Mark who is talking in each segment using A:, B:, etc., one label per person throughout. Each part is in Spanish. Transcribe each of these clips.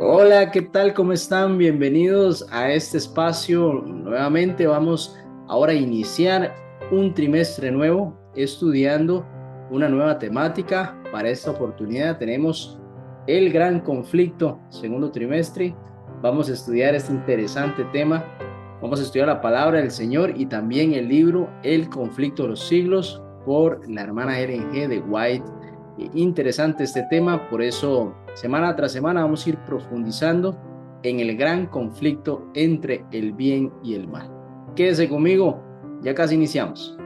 A: Hola, ¿qué tal? ¿Cómo están? Bienvenidos a este espacio. Nuevamente vamos ahora a iniciar un trimestre nuevo estudiando una nueva temática. Para esta oportunidad tenemos el gran conflicto, segundo trimestre. Vamos a estudiar este interesante tema. Vamos a estudiar la palabra del Señor y también el libro El conflicto de los siglos por la hermana Ellen G. de White. Interesante este tema, por eso semana tras semana vamos a ir profundizando en el gran conflicto entre el bien y el mal. Quédese conmigo, ya casi iniciamos.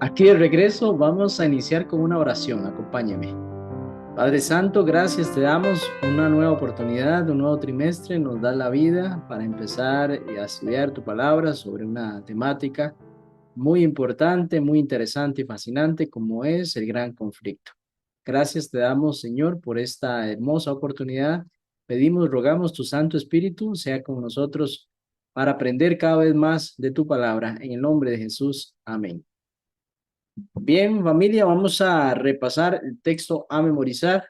A: Aquí de regreso vamos a iniciar con una oración, acompáñeme. Padre Santo, gracias te damos una nueva oportunidad, un nuevo trimestre, nos da la vida para empezar a estudiar tu palabra sobre una temática muy importante, muy interesante y fascinante como es el gran conflicto. Gracias te damos, Señor, por esta hermosa oportunidad. Pedimos, rogamos tu Santo Espíritu sea con nosotros para aprender cada vez más de tu palabra. En el nombre de Jesús. Amén. Bien, familia, vamos a repasar el texto a memorizar.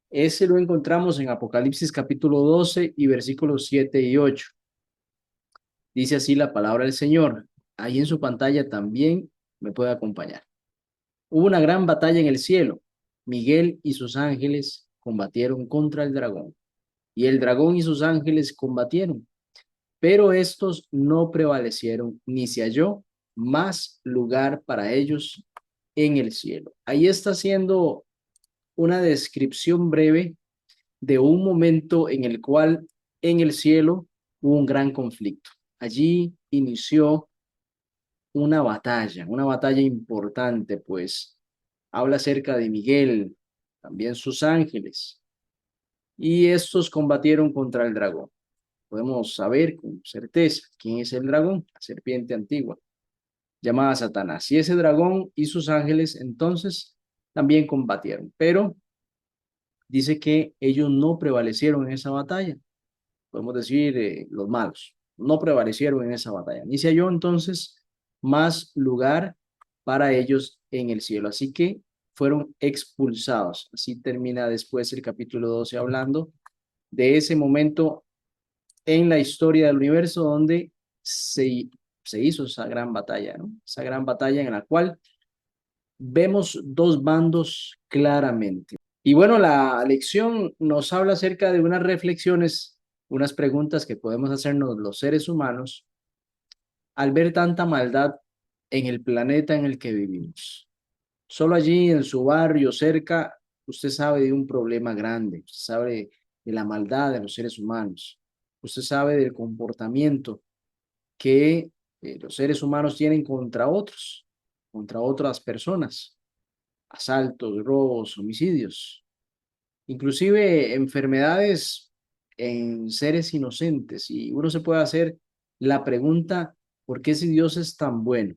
A: Ese lo encontramos en Apocalipsis capítulo 12 y versículos 7 y 8. Dice así la palabra del Señor. Ahí en su pantalla también me puede acompañar. Hubo una gran batalla en el cielo. Miguel y sus ángeles combatieron contra el dragón, y el dragón y sus ángeles combatieron, pero estos no prevalecieron, ni se halló más lugar para ellos en el cielo. Ahí está haciendo una descripción breve de un momento en el cual en el cielo hubo un gran conflicto. Allí inició una batalla importante, pues habla acerca de Miguel, también sus ángeles, y estos combatieron contra el dragón. Podemos saber con certeza quién es el dragón, la serpiente antigua, llamada Satanás. Y ese dragón y sus ángeles entonces también combatieron, pero dice que ellos no prevalecieron en esa batalla. Podemos decir los malos, no prevalecieron en esa batalla. Ni se halló entonces más lugar para ellos en el cielo. Así que fueron expulsados. Así termina después el capítulo 12 hablando de ese momento en la historia del universo donde se hizo esa gran batalla, ¿no? Esa gran batalla en la cual vemos dos bandos claramente. Y bueno, la lección nos habla acerca de unas reflexiones, unas preguntas que podemos hacernos los seres humanos al ver tanta maldad en el planeta en el que vivimos. Solo allí en su barrio cerca, usted sabe de un problema grande, usted sabe de la maldad de los seres humanos, usted sabe del comportamiento que los seres humanos tienen contra otras personas, asaltos, robos, homicidios, inclusive enfermedades en seres inocentes. Y uno se puede hacer la pregunta, ¿por qué si Dios es tan bueno,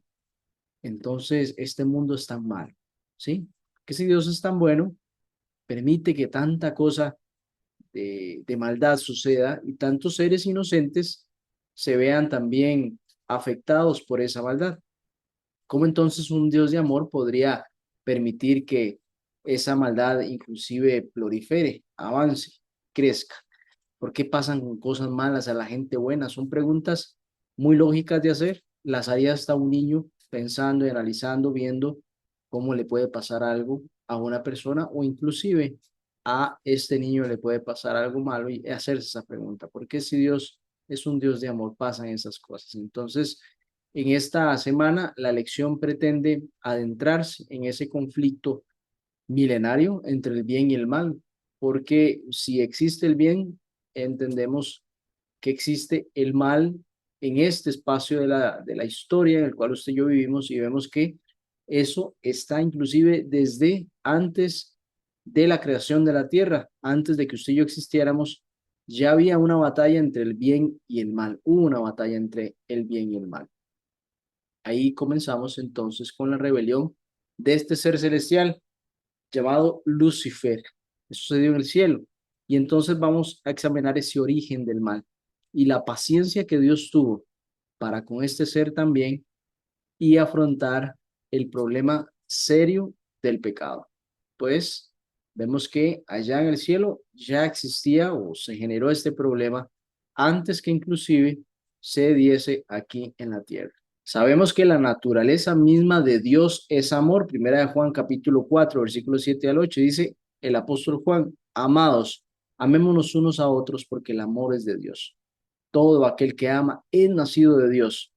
A: entonces este mundo es tan malo? ¿Sí? ¿Qué si Dios es tan bueno, permite que tanta cosa de maldad suceda y tantos seres inocentes se vean también afectados por esa maldad? ¿Cómo entonces un Dios de amor podría permitir que esa maldad inclusive prolifere, avance, crezca? ¿Por qué pasan cosas malas a la gente buena? Son preguntas muy lógicas de hacer. Las haría hasta un niño pensando y analizando, viendo cómo le puede pasar algo a una persona o inclusive a este niño le puede pasar algo malo y hacerse esa pregunta. ¿Por qué si Dios es un Dios de amor pasan esas cosas? Entonces, en esta semana la lección pretende adentrarse en ese conflicto milenario entre el bien y el mal, porque si existe el bien, entendemos que existe el mal en este espacio de la historia en el cual usted y yo vivimos y vemos que eso está inclusive desde antes de la creación de la tierra, antes de que usted y yo existiéramos, ya había una batalla entre el bien y el mal, hubo una batalla entre el bien y el mal. Ahí comenzamos entonces con la rebelión de este ser celestial llamado Lucifer. Eso sucedió en el cielo. Y entonces vamos a examinar ese origen del mal y la paciencia que Dios tuvo para con este ser también y afrontar el problema serio del pecado. Pues vemos que allá en el cielo ya existía o se generó este problema antes que inclusive se diese aquí en la tierra. Sabemos que la naturaleza misma de Dios es amor. Primera de Juan capítulo 4, versículos 7 al 8 dice el apóstol Juan, amados, amémonos unos a otros porque el amor es de Dios. Todo aquel que ama es nacido de Dios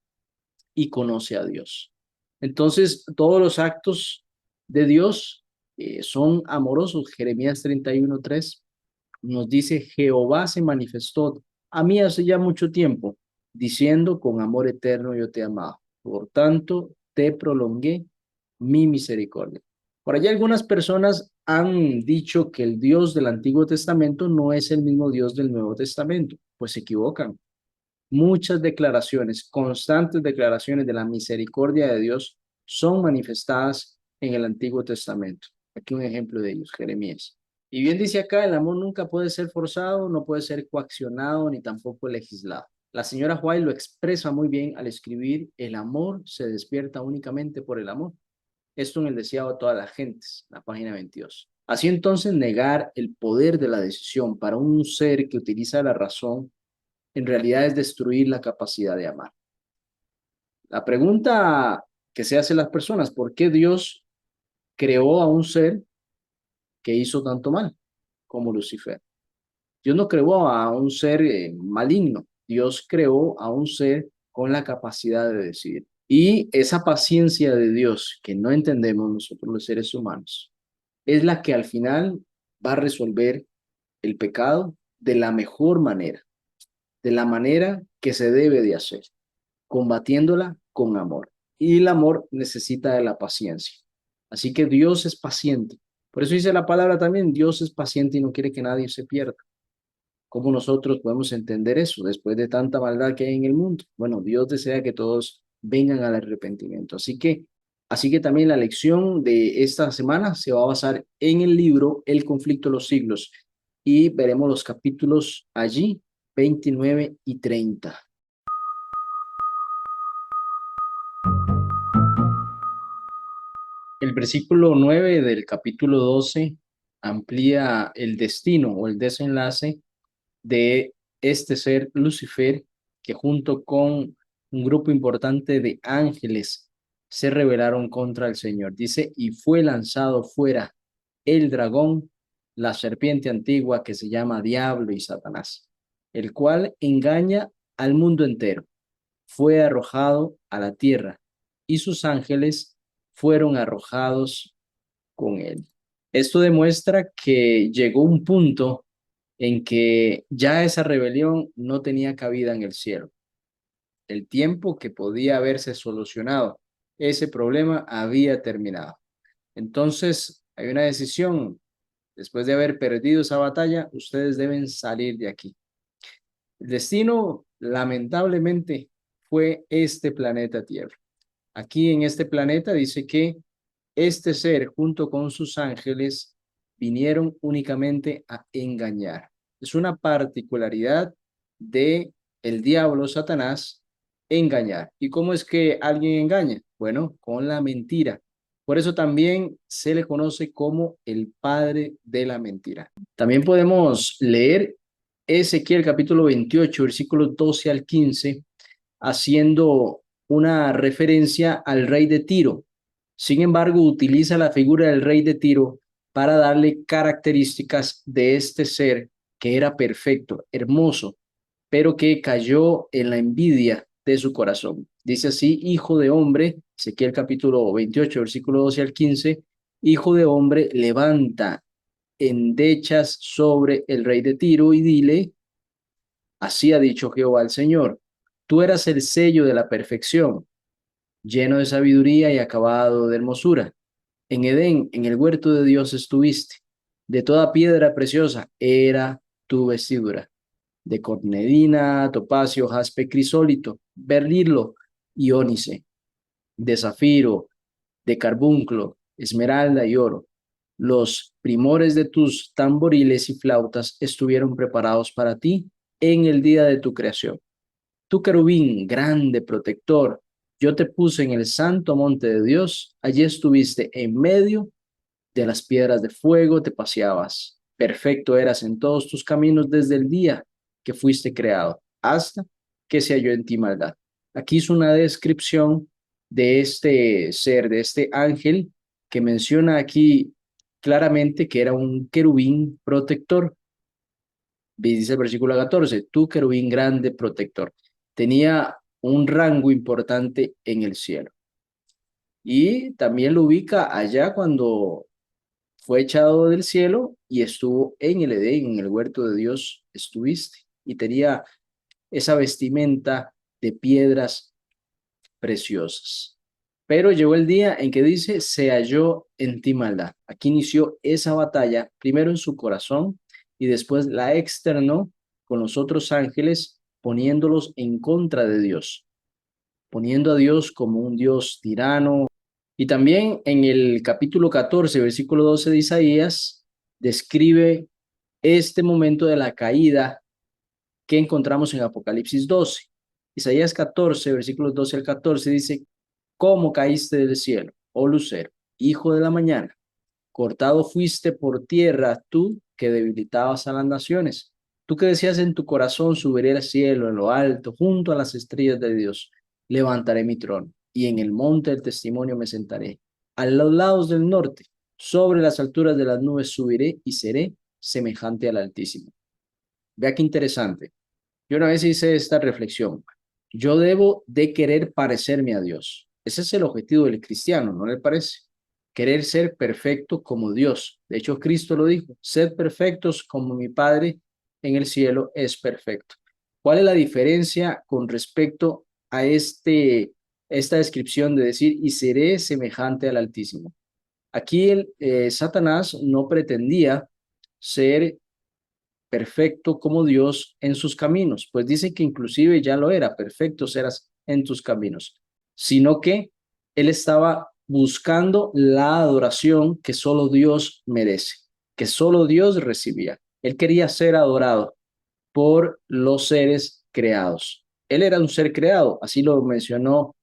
A: y conoce a Dios. Entonces, todos los actos de Dios son amorosos. Jeremías 31:3 nos dice, Jehová se manifestó a mí hace ya mucho tiempo, diciendo, con amor eterno yo te he amado. Por tanto, te prolongué mi misericordia. Por allá algunas personas han dicho que el Dios del Antiguo Testamento no es el mismo Dios del Nuevo Testamento. Pues se equivocan. Muchas declaraciones, constantes declaraciones de la misericordia de Dios son manifestadas en el Antiguo Testamento. Aquí un ejemplo de ellos, Jeremías. Y bien dice acá, el amor nunca puede ser forzado, no puede ser coaccionado ni tampoco legislado. La señora White lo expresa muy bien al escribir, el amor se despierta únicamente por el amor. Esto en el deseado de todas las gentes, la página 22. Así entonces, negar el poder de la decisión para un ser que utiliza la razón en realidad es destruir la capacidad de amar. La pregunta que se hacen las personas, ¿por qué Dios creó a un ser que hizo tanto mal como Lucifer? Dios no creó a un ser maligno, Dios creó a un ser con la capacidad de decidir. Y esa paciencia de Dios que no entendemos nosotros los seres humanos, es la que al final va a resolver el pecado de la mejor manera, de la manera que se debe de hacer, combatiéndola con amor. Y el amor necesita de la paciencia. Así que Dios es paciente. Por eso dice la palabra también, Dios es paciente y no quiere que nadie se pierda. ¿Cómo nosotros podemos entender eso después de tanta maldad que hay en el mundo? Bueno, Dios desea que todos vengan al arrepentimiento. Así que también la lección de esta semana se va a basar en el libro El conflicto de los siglos y veremos los capítulos allí, 29 y 30. El versículo 9 del capítulo 12 amplía el destino o el desenlace de este ser Lucifer, que junto con un grupo importante de ángeles se rebelaron contra el Señor. Dice, y fue lanzado fuera el dragón, la serpiente antigua que se llama Diablo y Satanás, el cual engaña al mundo entero. Fue arrojado a la tierra y sus ángeles fueron arrojados con él. Esto demuestra que llegó un punto en que ya esa rebelión no tenía cabida en el cielo. El tiempo que podía haberse solucionado ese problema había terminado. Entonces, hay una decisión. Después de haber perdido esa batalla, ustedes deben salir de aquí. El destino, lamentablemente, fue este planeta Tierra. Aquí en este planeta dice que este ser junto con sus ángeles vinieron únicamente a engañar. Es una particularidad de el diablo, Satanás, engañar. ¿Y cómo es que alguien engaña? Bueno, con la mentira. Por eso también se le conoce como el padre de la mentira. También podemos leer Ezequiel capítulo 28, versículos 12 al 15, haciendo una referencia al rey de Tiro. Sin embargo, utiliza la figura del rey de Tiro para darle características de este ser que era perfecto, hermoso, pero que cayó en la envidia de su corazón. Dice así, hijo de hombre, Ezequiel capítulo 28, versículo 12 al 15, hijo de hombre, levanta endechas sobre el rey de Tiro y dile, así ha dicho Jehová el Señor, tú eras el sello de la perfección, lleno de sabiduría y acabado de hermosura. En Edén, en el huerto de Dios estuviste. De toda piedra preciosa era tu vestidura. De cornedina, topacio, jaspe, crisólito, berlilo y ónice. De zafiro, de carbunclo, esmeralda y oro. Los primores de tus tamboriles y flautas estuvieron preparados para ti en el día de tu creación. Tú querubín, grande protector, yo te puse en el santo monte de Dios, allí estuviste en medio de las piedras de fuego, te paseabas. Perfecto eras en todos tus caminos desde el día que fuiste creado, hasta que se halló en ti maldad. Aquí es una descripción de este ser, de este ángel, que menciona aquí claramente que era un querubín protector. Dice el versículo 14, tú querubín grande protector. Tenía un rango importante en el cielo. Y también lo ubica allá cuando fue echado del cielo y estuvo en el Edén, en el huerto de Dios estuviste. Y tenía esa vestimenta de piedras preciosas. Pero llegó el día en que dice, se halló en ti maldad. Aquí inició esa batalla, primero en su corazón y después la externó con los otros ángeles, poniéndolos en contra de Dios, poniendo a Dios como un Dios tirano. Y también en el capítulo 14, versículo 12 de Isaías, describe este momento de la caída que encontramos en Apocalipsis 12. Isaías 14, versículos 12 al 14 dice, ¿cómo caíste del cielo, oh lucero, hijo de la mañana? Cortado fuiste por tierra, tú que debilitabas a las naciones. Tú que decías en tu corazón, subiré al cielo, en lo alto, junto a las estrellas de Dios. Levantaré mi trono, y en el monte del testimonio me sentaré. A los lados del norte, sobre las alturas de las nubes subiré y seré semejante al Altísimo. Vea qué interesante. Yo una vez hice esta reflexión. Yo debo de querer parecerme a Dios. Ese es el objetivo del cristiano, ¿no le parece? Querer ser perfecto como Dios. De hecho, Cristo lo dijo, sed perfectos como mi Padre en el cielo es perfecto. ¿Cuál es la diferencia con respecto a esta descripción de decir, y seré semejante al Altísimo? Aquí Satanás no pretendía ser perfecto como Dios en sus caminos, pues dice que inclusive ya lo era, perfecto serás en tus caminos, sino que él estaba buscando la adoración que solo Dios merece, que solo Dios recibía. Él quería ser adorado por los seres creados. Él era un ser creado, así lo mencionó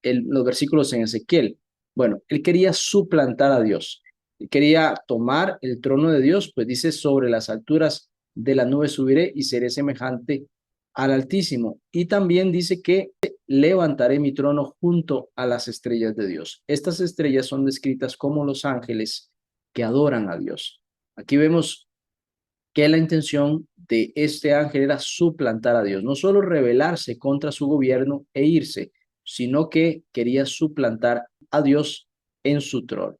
A: los versículos en Ezequiel. Bueno, él quería suplantar a Dios. Él quería tomar el trono de Dios, pues dice, sobre las alturas de la nube subiré y seré semejante al Altísimo. Y también dice que levantaré mi trono junto a las estrellas de Dios. Estas estrellas son descritas como los ángeles que adoran a Dios. Aquí vemos que la intención de este ángel era suplantar a Dios, no solo rebelarse contra su gobierno e irse, sino que quería suplantar a Dios en su trono.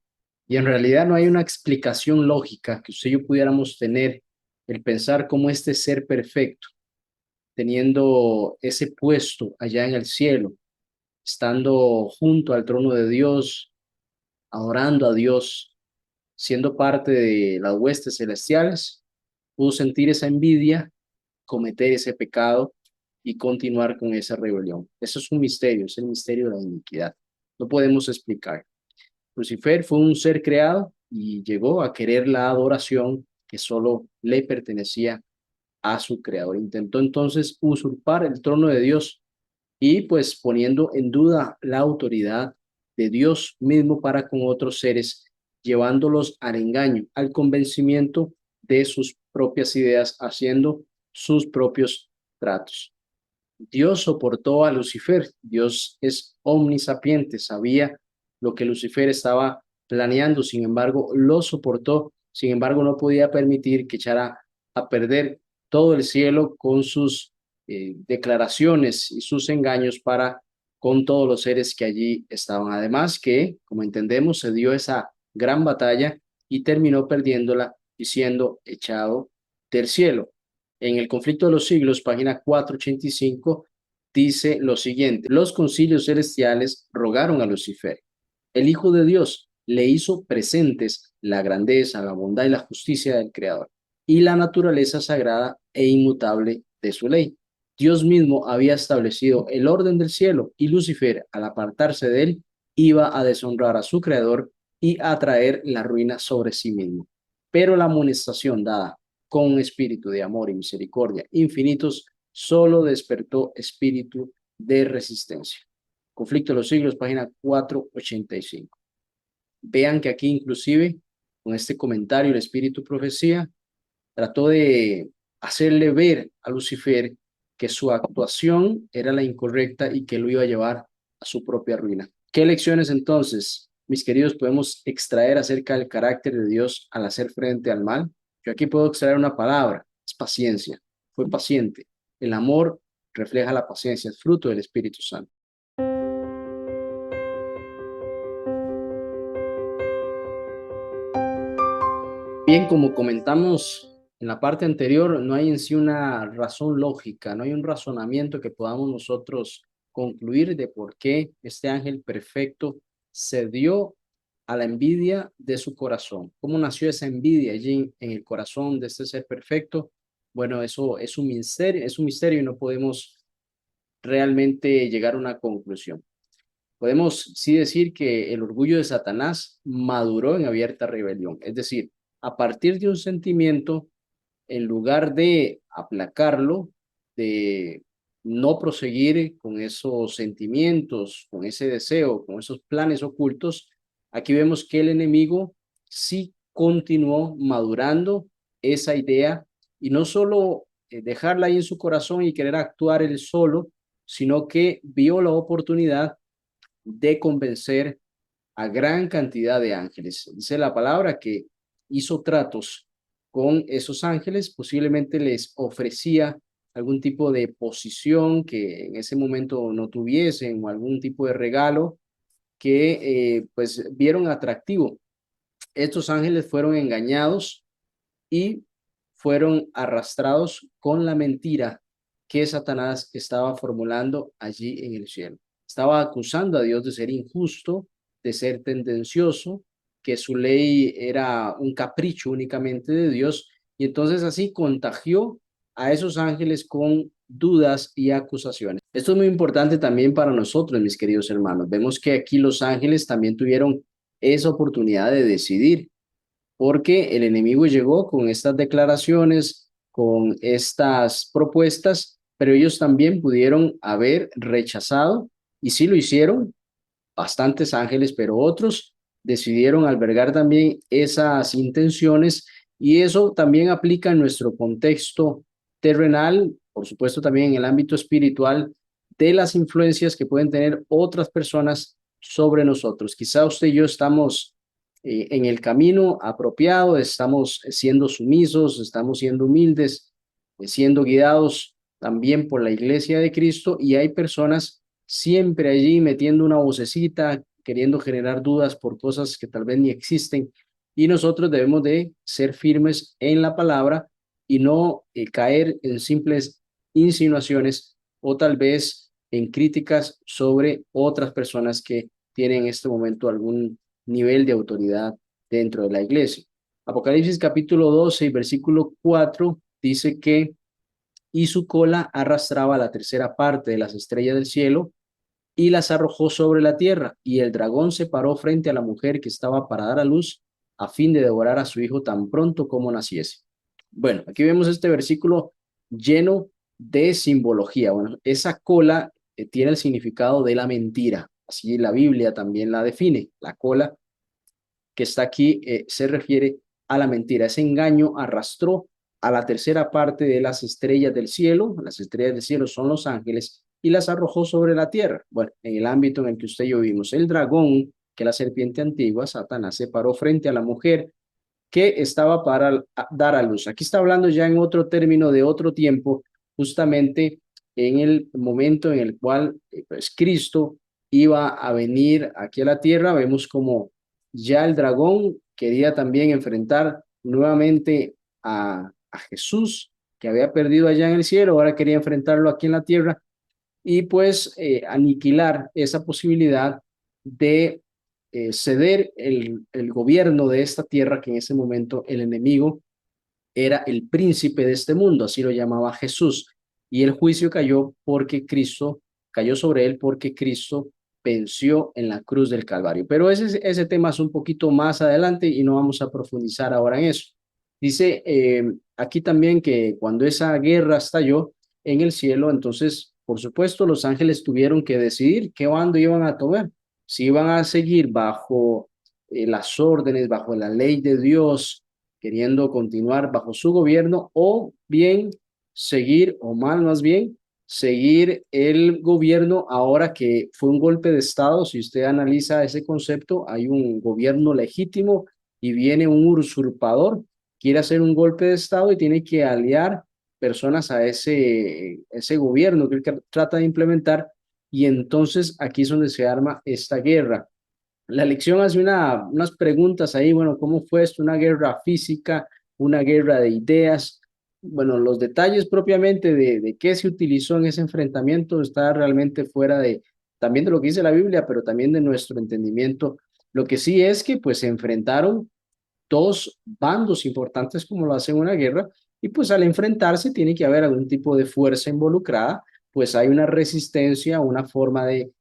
A: Y en realidad no hay una explicación lógica que usted y yo pudiéramos tener, el pensar cómo este ser perfecto, teniendo ese puesto allá en el cielo, estando junto al trono de Dios, adorando a Dios, siendo parte de las huestes celestiales, pudo sentir esa envidia, cometer ese pecado y continuar con esa rebelión. Eso es un misterio, es el misterio de la iniquidad. No podemos explicar. Lucifer fue un ser creado y llegó a querer la adoración que solo le pertenecía a su creador. Intentó entonces usurpar el trono de Dios y pues poniendo en duda la autoridad de Dios mismo para con otros seres, llevándolos al engaño, al convencimiento de sus propias ideas, haciendo sus propios tratos. Dios soportó a Lucifer, Dios es omnisapiente, sabía lo que Lucifer estaba planeando, sin embargo, lo soportó, sin embargo, no podía permitir que echara a perder todo el cielo con sus declaraciones y sus engaños para con todos los seres que allí estaban. Además que, como entendemos, se dio esa gran batalla y terminó perdiéndola y siendo echado del cielo. En el conflicto de los siglos, página 485, dice lo siguiente: los concilios celestiales rogaron a Lucifer. El Hijo de Dios le hizo presentes la grandeza, la bondad y la justicia del Creador y la naturaleza sagrada e inmutable de su ley. Dios mismo había establecido el orden del cielo y Lucifer, al apartarse de él, iba a deshonrar a su Creador y a traer la ruina sobre sí mismo. Pero la amonestación dada con un espíritu de amor y misericordia infinitos solo despertó espíritu de resistencia. Conflicto de los siglos, página 485. Vean que aquí inclusive con este comentario el espíritu profecía trató de hacerle ver a Lucifer que su actuación era la incorrecta y que lo iba a llevar a su propia ruina. ¿Qué lecciones entonces, mis queridos, podemos extraer acerca del carácter de Dios al hacer frente al mal? Yo aquí puedo extraer una palabra, es paciencia. Fue paciente. El amor refleja la paciencia, es fruto del Espíritu Santo. Bien, como comentamos en la parte anterior, no hay en sí una razón lógica, no hay un razonamiento que podamos nosotros concluir de por qué este ángel perfecto cedió a la envidia de su corazón. ¿Cómo nació esa envidia allí en el corazón de este ser perfecto? Bueno, eso es un misterio y no podemos realmente llegar a una conclusión. Podemos sí decir que el orgullo de Satanás maduró en abierta rebelión, es decir, a partir de un sentimiento, en lugar de aplacarlo, de no proseguir con esos sentimientos, con ese deseo, con esos planes ocultos, aquí vemos que el enemigo sí continuó madurando esa idea y no solo dejarla ahí en su corazón y querer actuar él solo, sino que vio la oportunidad de convencer a gran cantidad de ángeles. Dice la palabra que hizo tratos con esos ángeles, posiblemente les ofrecía algún tipo de posición que en ese momento no tuviesen o algún tipo de regalo que pues vieron atractivo. Estos ángeles fueron engañados y fueron arrastrados con la mentira que Satanás estaba formulando allí en el cielo. Estaba acusando a Dios de ser injusto, de ser tendencioso, que su ley era un capricho únicamente de Dios, y entonces así contagió a esos ángeles con dudas y acusaciones. Esto es muy importante también para nosotros, mis queridos hermanos. Vemos que aquí los ángeles también tuvieron esa oportunidad de decidir porque el enemigo llegó con estas declaraciones, con estas propuestas, pero ellos también pudieron haber rechazado, y sí lo hicieron, bastantes ángeles, pero otros decidieron albergar también esas intenciones, y eso también aplica en nuestro contexto terrenal, por supuesto también en el ámbito espiritual, de las influencias que pueden tener otras personas sobre nosotros. Quizá usted y yo estamos en el camino apropiado, estamos siendo sumisos, estamos siendo humildes, siendo guiados también por la iglesia de Cristo, y hay personas siempre allí metiendo una vocecita, queriendo generar dudas por cosas que tal vez ni existen, y nosotros debemos de ser firmes en la palabra y no caer en simples insinuaciones o tal vez en críticas sobre otras personas que tienen en este momento algún nivel de autoridad dentro de la iglesia. Apocalipsis capítulo 12 y versículo 4 dice que y su cola arrastraba la tercera parte de las estrellas del cielo y las arrojó sobre la tierra, y el dragón se paró frente a la mujer que estaba para dar a luz a fin de devorar a su hijo tan pronto como naciese. Bueno, aquí vemos este versículo lleno de simbología. Bueno, esa cola tiene el significado de la mentira, así la Biblia también la define. La cola que está aquí se refiere a la mentira. Ese engaño arrastró a la tercera parte de las estrellas del cielo. Las estrellas del cielo son los ángeles y las arrojó sobre la tierra. Bueno, en el ámbito en el que usted y yo vivimos, el dragón, que es la serpiente antigua, Satanás, se paró frente a la mujer que estaba para dar a luz. Aquí está hablando ya en otro término de otro tiempo, justamente en el momento en el cual pues, Cristo iba a venir aquí a la tierra. Vemos como ya el dragón quería también enfrentar nuevamente a Jesús, que había perdido allá en el cielo, ahora quería enfrentarlo aquí en la tierra y pues aniquilar esa posibilidad de ceder el gobierno de esta tierra, que en ese momento el enemigo era el príncipe de este mundo, así lo llamaba Jesús, y el juicio cayó sobre él porque Cristo venció en la cruz del Calvario. Pero ese tema es un poquito más adelante y no vamos a profundizar ahora en eso. Dice aquí también que cuando esa guerra estalló, en el cielo. Entonces, por supuesto, los ángeles tuvieron que decidir qué bando iban a tomar, si iban a seguir bajo las órdenes, bajo la ley de Dios, queriendo continuar bajo su gobierno, o bien seguir, o mal más bien, seguir el gobierno ahora que fue un golpe de Estado. Si usted analiza ese concepto, hay un gobierno legítimo y viene un usurpador, quiere hacer un golpe de Estado y tiene que aliar personas a ese gobierno que él trata de implementar, y entonces aquí es donde se arma esta guerra. La lección hace unas preguntas ahí, bueno, ¿cómo fue esto? ¿Una guerra física? ¿Una guerra de ideas? Bueno, los detalles propiamente de qué se utilizó en ese enfrentamiento está realmente fuera de, también de lo que dice la Biblia, pero también de nuestro entendimiento. Lo que sí es que pues se enfrentaron dos bandos importantes como lo hacen una guerra, y pues al enfrentarse tiene que haber algún tipo de fuerza involucrada, pues hay una resistencia, una forma de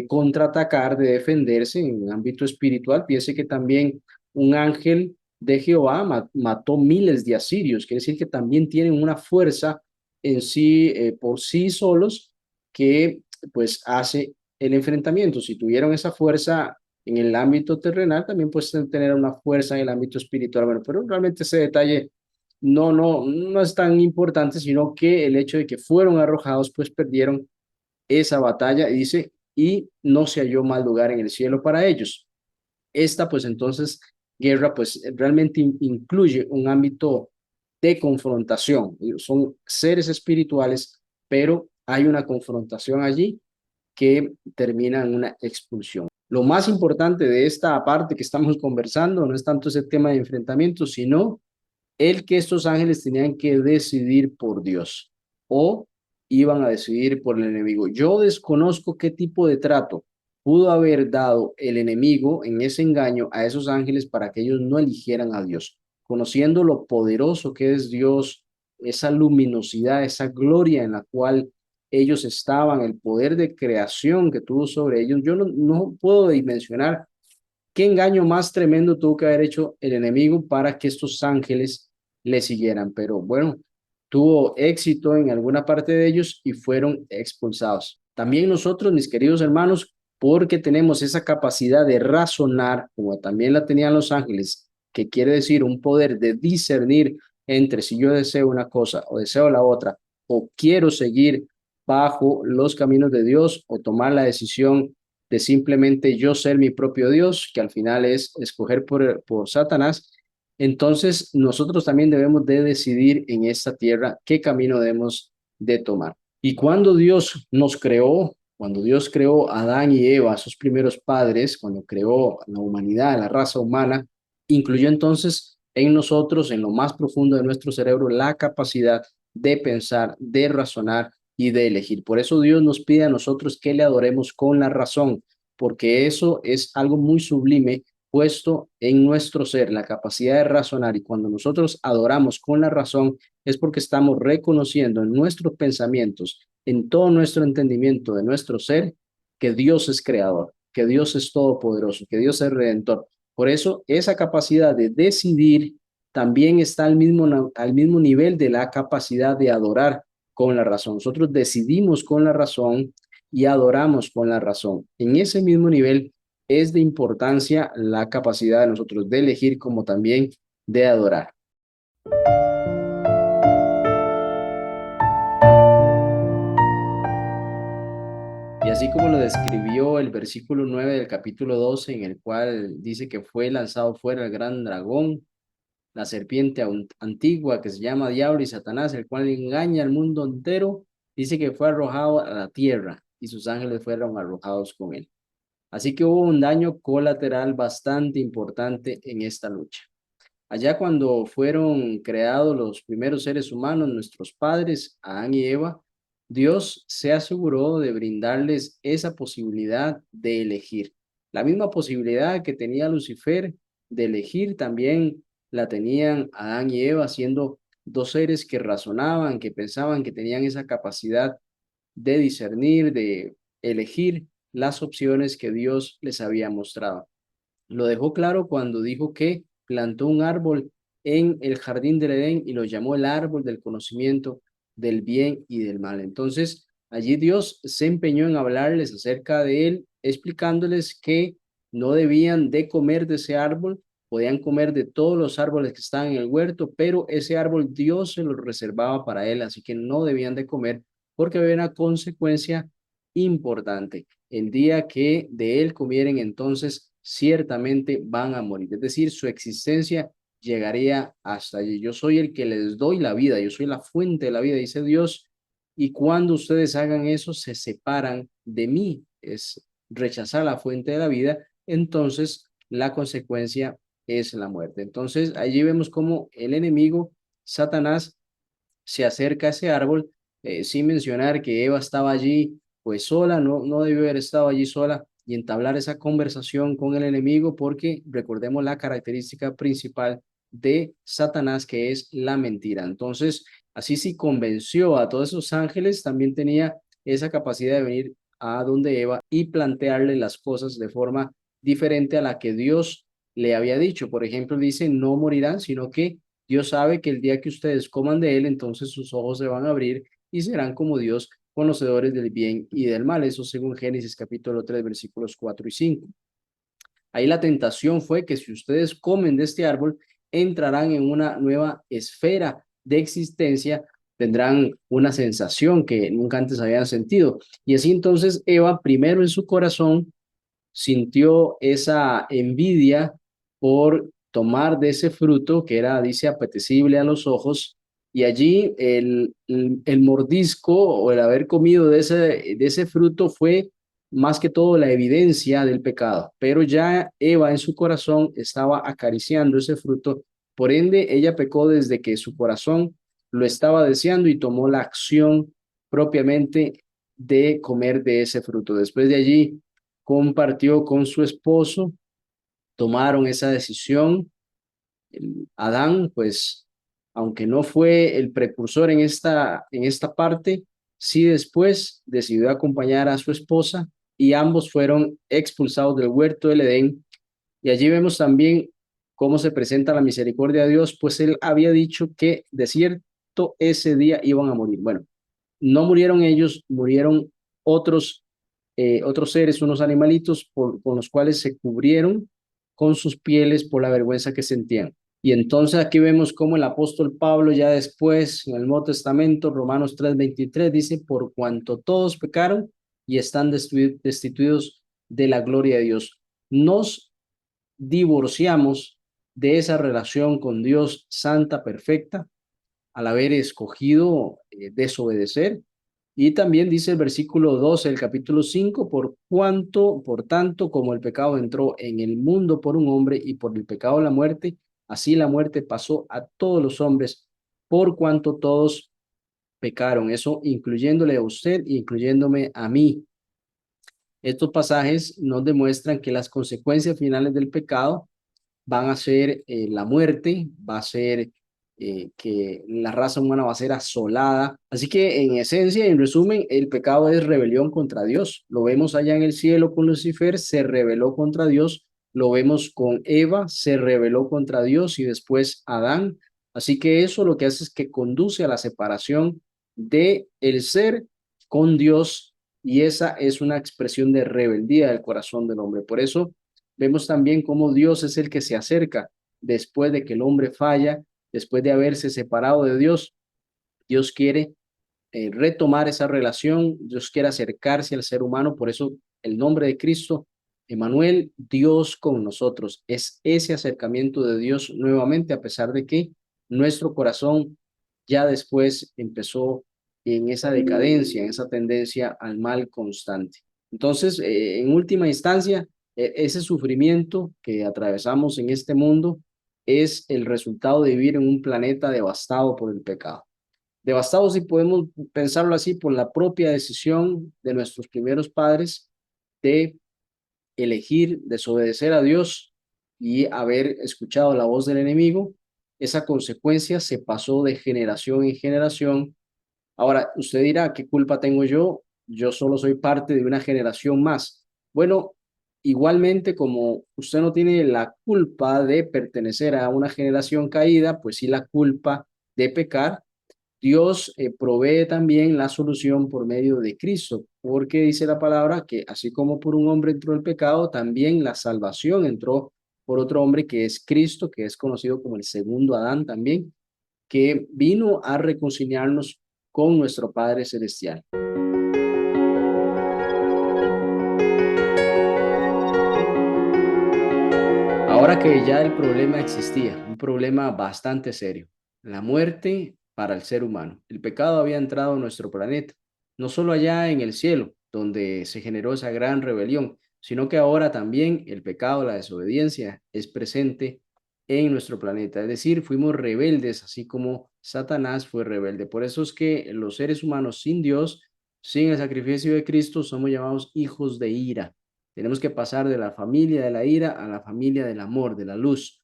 A: contraatacar, de defenderse en un ámbito espiritual. Piense que también un ángel de Jehová mató miles de asirios, quiere decir que también tienen una fuerza en sí, por sí solos, que pues hace el enfrentamiento. Si tuvieron esa fuerza en el ámbito terrenal, también pueden tener una fuerza en el ámbito espiritual. Bueno, pero realmente ese detalle no es tan importante, sino que el hecho de que fueron arrojados, pues perdieron esa batalla, y dice, y no se halló mal lugar en el cielo para ellos. Esta, pues entonces, guerra, pues realmente incluye un ámbito de confrontación. Son seres espirituales, pero hay una confrontación allí que termina en una expulsión. Lo más importante de esta parte que estamos conversando no es tanto ese tema de enfrentamiento, sino el que estos ángeles tenían que decidir por Dios o iban a decidir por el enemigo. Yo desconozco qué tipo de trato pudo haber dado el enemigo en ese engaño a esos ángeles para que ellos no eligieran a Dios, conociendo lo poderoso que es Dios, esa luminosidad, esa gloria en la cual ellos estaban, el poder de creación que tuvo sobre ellos. Yo no puedo dimensionar qué engaño más tremendo tuvo que haber hecho el enemigo para que estos ángeles le siguieran. Pero bueno, tuvo éxito en alguna parte de ellos y fueron expulsados. También nosotros, mis queridos hermanos, porque tenemos esa capacidad de razonar, como también la tenían los ángeles, que quiere decir un poder de discernir entre si yo deseo una cosa o deseo la otra, o quiero seguir bajo los caminos de Dios o tomar la decisión de simplemente yo ser mi propio Dios, que al final es escoger por Satanás. Entonces nosotros también debemos de decidir en esta tierra qué camino debemos de tomar. Y cuando Dios nos creó, cuando Dios creó a Adán y Eva, sus primeros padres, cuando creó la humanidad, la raza humana, incluyó entonces en nosotros, en lo más profundo de nuestro cerebro, la capacidad de pensar, de razonar y de elegir. Por eso Dios nos pide a nosotros que le adoremos con la razón, porque eso es algo muy sublime puesto en nuestro ser, la capacidad de razonar. Y cuando nosotros adoramos con la razón, es porque estamos reconociendo en nuestros pensamientos, en todo nuestro entendimiento de nuestro ser, que Dios es creador, que Dios es todopoderoso, que Dios es redentor. Por eso esa capacidad de decidir también está al mismo nivel de la capacidad de adorar con la razón. Nosotros decidimos con la razón y adoramos con la razón. En ese mismo nivel es de importancia la capacidad de nosotros de elegir como también de adorar. Y así como lo describió el versículo 9 del capítulo 12, en el cual dice que fue lanzado fuera el gran dragón, la serpiente antigua que se llama Diablo y Satanás, el cual engaña al mundo entero, dice que fue arrojado a la tierra y sus ángeles fueron arrojados con él. Así que hubo un daño colateral bastante importante en esta lucha. Allá cuando fueron creados los primeros seres humanos, nuestros padres, Adán y Eva, Dios se aseguró de brindarles esa posibilidad de elegir. La misma posibilidad que tenía Lucifer de elegir, también la tenían Adán y Eva, siendo dos seres que razonaban, que pensaban, que tenían esa capacidad de discernir, de elegir las opciones que Dios les había mostrado. Lo dejó claro cuando dijo que plantó un árbol en el jardín del Edén y lo llamó el árbol del conocimiento del bien y del mal. Entonces, allí Dios se empeñó en hablarles acerca de él, explicándoles que no debían de comer de ese árbol, podían comer de todos los árboles que estaban en el huerto, pero ese árbol Dios se lo reservaba para él, así que no debían de comer porque había una consecuencia importante. El día que de él comieren, entonces ciertamente van a morir. Es decir, su existencia llegaría hasta allí. Yo soy el que les doy la vida, yo soy la fuente de la vida, dice Dios, y cuando ustedes hagan eso, se separan de mí, es rechazar la fuente de la vida, entonces la consecuencia es la muerte. Entonces allí vemos cómo el enemigo, Satanás, se acerca a ese árbol, sin mencionar que Eva estaba allí pues sola, no debió haber estado allí sola y entablar esa conversación con el enemigo porque recordemos la característica principal de Satanás que es la mentira. Entonces, así sí convenció a todos esos ángeles, también tenía esa capacidad de venir a donde Eva y plantearle las cosas de forma diferente a la que Dios le había dicho. Por ejemplo, dice, no morirán, sino que Dios sabe que el día que ustedes coman de él, entonces sus ojos se van a abrir y serán como Dios, conocedores del bien y del mal. Eso según Génesis capítulo 3 versículos 4 y 5. Ahí la tentación fue que si ustedes comen de este árbol, entrarán en una nueva esfera de existencia, tendrán una sensación que nunca antes habían sentido. Y así entonces Eva, primero en su corazón, sintió esa envidia por tomar de ese fruto que era, dice, apetecible a los ojos, y allí el mordisco o el haber comido de ese fruto fue más que todo la evidencia del pecado, pero ya Eva en su corazón estaba acariciando ese fruto, por ende ella pecó desde que su corazón lo estaba deseando y tomó la acción propiamente de comer de ese fruto. Después de allí compartió con su esposo, tomaron esa decisión. Adán, pues, aunque no fue el precursor en esta parte, sí después decidió acompañar a su esposa y ambos fueron expulsados del huerto del Edén. Y allí vemos también cómo se presenta la misericordia de Dios, pues él había dicho que de cierto ese día iban a morir. Bueno, no murieron ellos, murieron otros, otros seres, unos animalitos con los cuales se cubrieron con sus pieles por la vergüenza que sentían. Y entonces aquí vemos cómo el apóstol Pablo ya después, en el Nuevo Testamento, Romanos 3:23, dice, por cuanto todos pecaron y están destituidos de la gloria de Dios. Nos divorciamos de esa relación con Dios santa, perfecta, al haber escogido desobedecer. Y también dice el versículo 12 del capítulo 5, por cuanto, por tanto, como el pecado entró en el mundo por un hombre y por el pecado la muerte, así la muerte pasó a todos los hombres, por cuanto todos pecaron. Eso incluyéndole a usted, incluyéndome a mí. Estos pasajes nos demuestran que las consecuencias finales del pecado van a ser la muerte, va a ser que la raza humana va a ser asolada. Así que en esencia, en resumen, el pecado es rebelión contra Dios. Lo vemos allá en el cielo con Lucifer, se rebeló contra Dios. Lo vemos con Eva, se rebeló contra Dios y después Adán. Así que eso lo que hace es que conduce a la separación de el ser con Dios y esa es una expresión de rebeldía del corazón del hombre. Por eso vemos también cómo Dios es el que se acerca después de que el hombre falla, después de haberse separado de Dios. Dios quiere retomar esa relación, Dios quiere acercarse al ser humano, por eso el nombre de Cristo, Emmanuel, Dios con nosotros, es ese acercamiento de Dios nuevamente, a pesar de que nuestro corazón ya después empezó en esa decadencia, en esa tendencia al mal constante. Entonces, en última instancia, ese sufrimiento que atravesamos en este mundo es el resultado de vivir en un planeta devastado por el pecado. Devastados, si podemos pensarlo así, por la propia decisión de nuestros primeros padres de elegir desobedecer a Dios y haber escuchado la voz del enemigo. Esa consecuencia se pasó de generación en generación. Ahora, usted dirá, ¿qué culpa tengo yo? Yo solo soy parte de una generación más. Bueno, igualmente como usted no tiene la culpa de pertenecer a una generación caída, pues sí la culpa de pecar. Dios provee también la solución por medio de Cristo, porque dice la palabra que así como por un hombre entró el pecado, también la salvación entró por otro hombre que es Cristo, que es conocido como el segundo Adán también, que vino a reconciliarnos con nuestro Padre Celestial. Ahora que ya el problema existía, un problema bastante serio, la muerte para el ser humano. El pecado había entrado a nuestro planeta, no solo allá en el cielo, donde se generó esa gran rebelión, sino que ahora también el pecado, la desobediencia, es presente en nuestro planeta. Es decir, fuimos rebeldes, así como Satanás fue rebelde. Por eso es que los seres humanos sin Dios, sin el sacrificio de Cristo, somos llamados hijos de ira. Tenemos que pasar de la familia de la ira a la familia del amor, de la luz.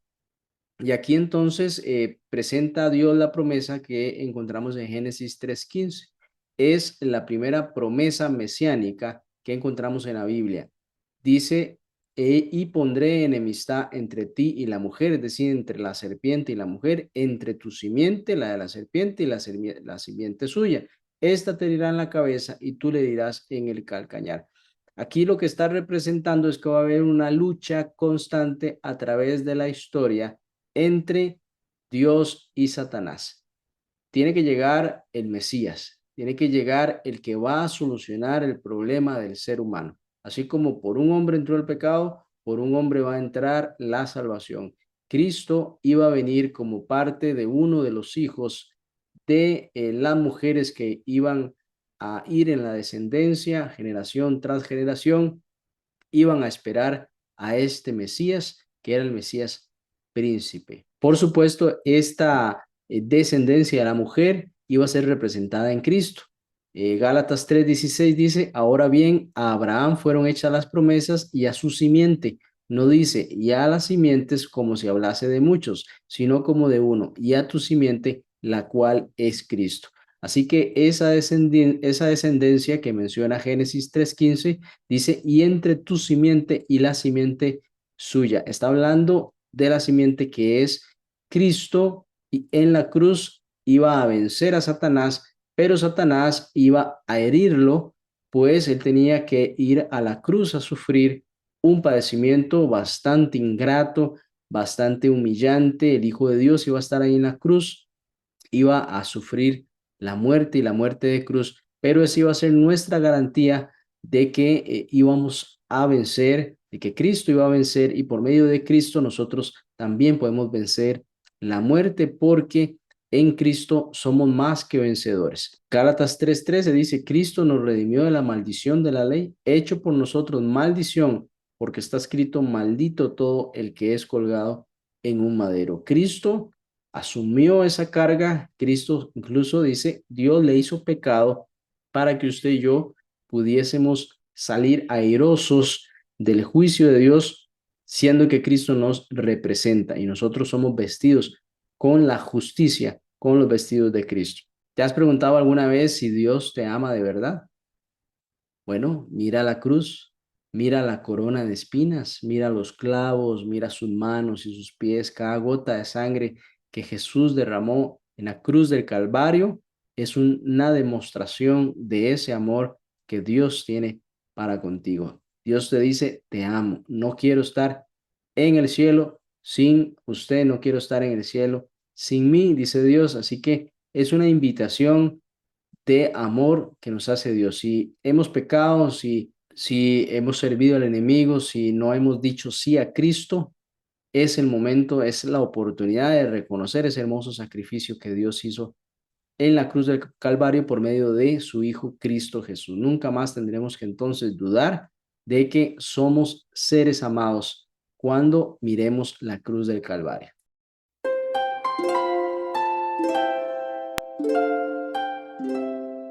A: Y aquí entonces presenta a Dios la promesa que encontramos en Génesis 3:15. Es la primera promesa mesiánica que encontramos en la Biblia. Dice, y pondré enemistad entre ti y la mujer, es decir, entre la serpiente y la mujer, entre tu simiente, la de la serpiente, y la simiente suya. Esta te dirá en la cabeza y tú le dirás en el calcañar. Aquí lo que está representando es que va a haber una lucha constante a través de la historia entre Dios y Satanás. Tiene que llegar el Mesías, tiene que llegar el que va a solucionar el problema del ser humano. Así como por un hombre entró el pecado, por un hombre va a entrar la salvación. Cristo iba a venir como parte de uno de los hijos de las mujeres que iban a ir en la descendencia, generación tras generación, iban a esperar a este Mesías, que era el Mesías príncipe. Por supuesto, esta descendencia de la mujer iba a ser representada en Cristo. Gálatas 3:16 dice, ahora bien, a Abraham fueron hechas las promesas y a su simiente. No dice, y a las simientes como si hablase de muchos, sino como de uno, y a tu simiente, la cual es Cristo. Así que esa descendencia que menciona Génesis 3:15 dice, y entre tu simiente y la simiente suya. Está hablando de la simiente que es Cristo, y en la cruz iba a vencer a Satanás, pero Satanás iba a herirlo, pues él tenía que ir a la cruz a sufrir un padecimiento bastante ingrato, bastante humillante. El Hijo de Dios iba a estar ahí en la cruz, iba a sufrir la muerte y la muerte de cruz, pero esa iba a ser nuestra garantía de que íbamos a vencer, de que Cristo iba a vencer, y por medio de Cristo nosotros también podemos vencer la muerte, porque en Cristo somos más que vencedores. Gálatas 3:13 dice, Cristo nos redimió de la maldición de la ley, hecho por nosotros maldición, porque está escrito, maldito todo el que es colgado en un madero. Cristo asumió esa carga. Cristo incluso dice, Dios le hizo pecado para que usted y yo pudiésemos salir airosos del juicio de Dios, siendo que Cristo nos representa y nosotros somos vestidos con la justicia, con los vestidos de Cristo. ¿Te has preguntado alguna vez si Dios te ama de verdad? Bueno, mira la cruz, mira la corona de espinas, mira los clavos, mira sus manos y sus pies, cada gota de sangre que Jesús derramó en la cruz del Calvario es una demostración de ese amor que Dios tiene para contigo. Dios te dice, te amo, no quiero estar en el cielo sin usted, no quiero estar en el cielo sin mí, dice Dios. Así que es una invitación de amor que nos hace Dios. Si hemos pecado, si hemos servido al enemigo, si no hemos dicho sí a Cristo, es el momento, es la oportunidad de reconocer ese hermoso sacrificio que Dios hizo en la cruz del Calvario por medio de su Hijo Cristo Jesús. Nunca más tendremos que entonces dudar de que somos seres amados cuando miremos la cruz del Calvario.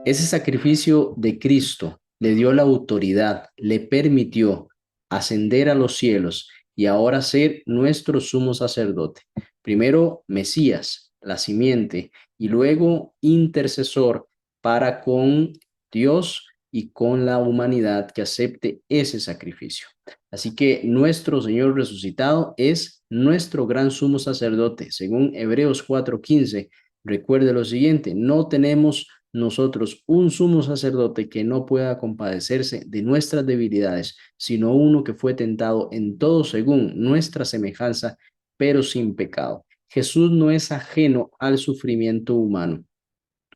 A: Ese sacrificio de Cristo le dio la autoridad, le permitió ascender a los cielos y ahora ser nuestro sumo sacerdote. Primero Mesías, la simiente, y luego intercesor para con Dios y con la humanidad que acepte ese sacrificio. Así que nuestro Señor resucitado es nuestro gran sumo sacerdote, según Hebreos 4:15. Recuerde lo siguiente, no tenemos nosotros un sumo sacerdote que no pueda compadecerse de nuestras debilidades, sino uno que fue tentado en todo según nuestra semejanza, pero sin pecado. Jesús no es ajeno al sufrimiento humano.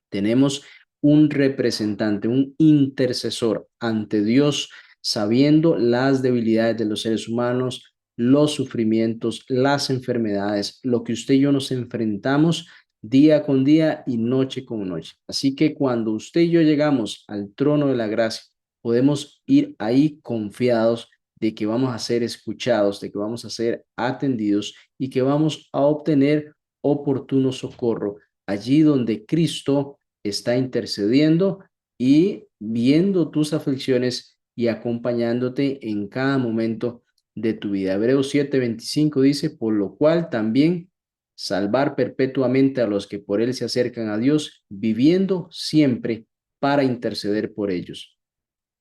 A: Tenemos un representante, un intercesor ante Dios, sabiendo las debilidades de los seres humanos, los sufrimientos, las enfermedades, lo que usted y yo nos enfrentamos día con día y noche con noche. Así que cuando usted y yo llegamos al trono de la gracia, podemos ir ahí confiados de que vamos a ser escuchados, de que vamos a ser atendidos y que vamos a obtener oportuno socorro allí donde Cristo está intercediendo y viendo tus aflicciones y acompañándote en cada momento de tu vida. Hebreos 7:25 dice, por lo cual también salvar perpetuamente a los que por él se acercan a Dios, viviendo siempre para interceder por ellos.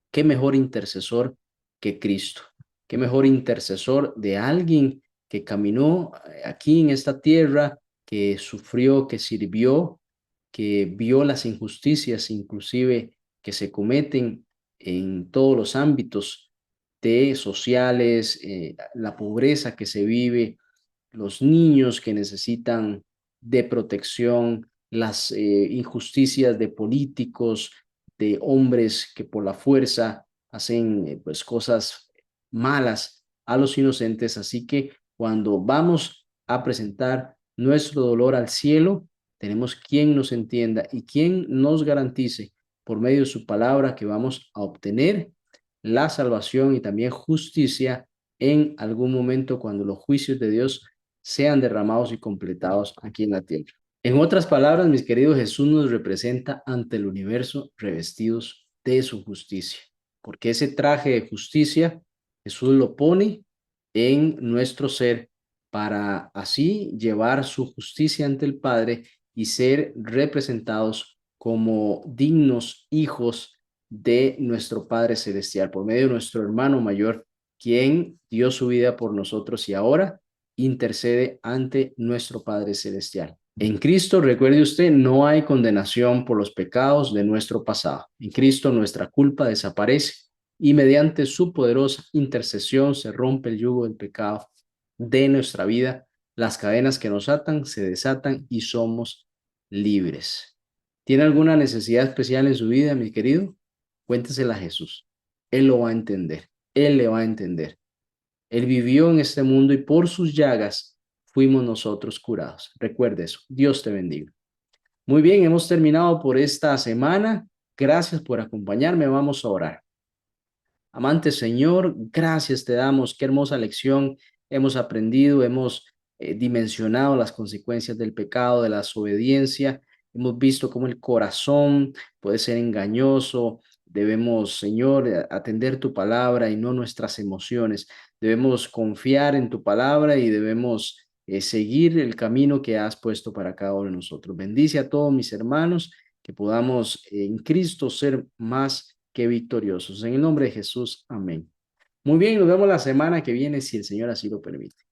A: ¿Qué mejor intercesor que Cristo? ¿Qué mejor intercesor de alguien que caminó aquí en esta tierra, que sufrió, que sirvió, que vio las injusticias inclusive que se cometen en todos los ámbitos de sociales, la pobreza que se vive, los niños que necesitan de protección, las injusticias de políticos, de hombres que por la fuerza hacen pues cosas malas a los inocentes. Así que cuando vamos a presentar nuestro dolor al cielo, tenemos quien nos entienda y quien nos garantice por medio de su palabra que vamos a obtener la salvación y también justicia en algún momento cuando los juicios de Dios sean derramados y completados aquí en la tierra. En otras palabras, mis queridos, Jesús nos representa ante el universo revestidos de su justicia, porque ese traje de justicia Jesús lo pone en nuestro ser para así llevar su justicia ante el Padre y ser representados como dignos hijos de nuestro Padre Celestial, por medio de nuestro hermano mayor, quien dio su vida por nosotros y ahora intercede ante nuestro Padre Celestial. En Cristo, recuerde usted, no hay condenación por los pecados de nuestro pasado. En Cristo nuestra culpa desaparece y mediante su poderosa intercesión se rompe el yugo del pecado de nuestra vida. Las cadenas que nos atan se desatan y somos libres. ¿Tiene alguna necesidad especial en su vida, mi querido? Cuéntesela a Jesús. Él lo va a entender. Él le va a entender. Él vivió en este mundo y por sus llagas fuimos nosotros curados. Recuerde eso. Dios te bendiga. Muy bien, hemos terminado por esta semana. Gracias por acompañarme. Vamos a orar. Amante Señor, gracias te damos. Qué hermosa lección hemos aprendido, hemos dimensionado las consecuencias del pecado, de la desobediencia. Hemos visto cómo el corazón puede ser engañoso. Debemos, Señor, atender tu palabra y no nuestras emociones. Debemos confiar en tu palabra y debemos seguir el camino que has puesto para cada uno de nosotros. Bendice a todos mis hermanos, que podamos en Cristo ser más que victoriosos. En el nombre de Jesús, amén. Muy bien, nos vemos la semana que viene si el Señor así lo permite.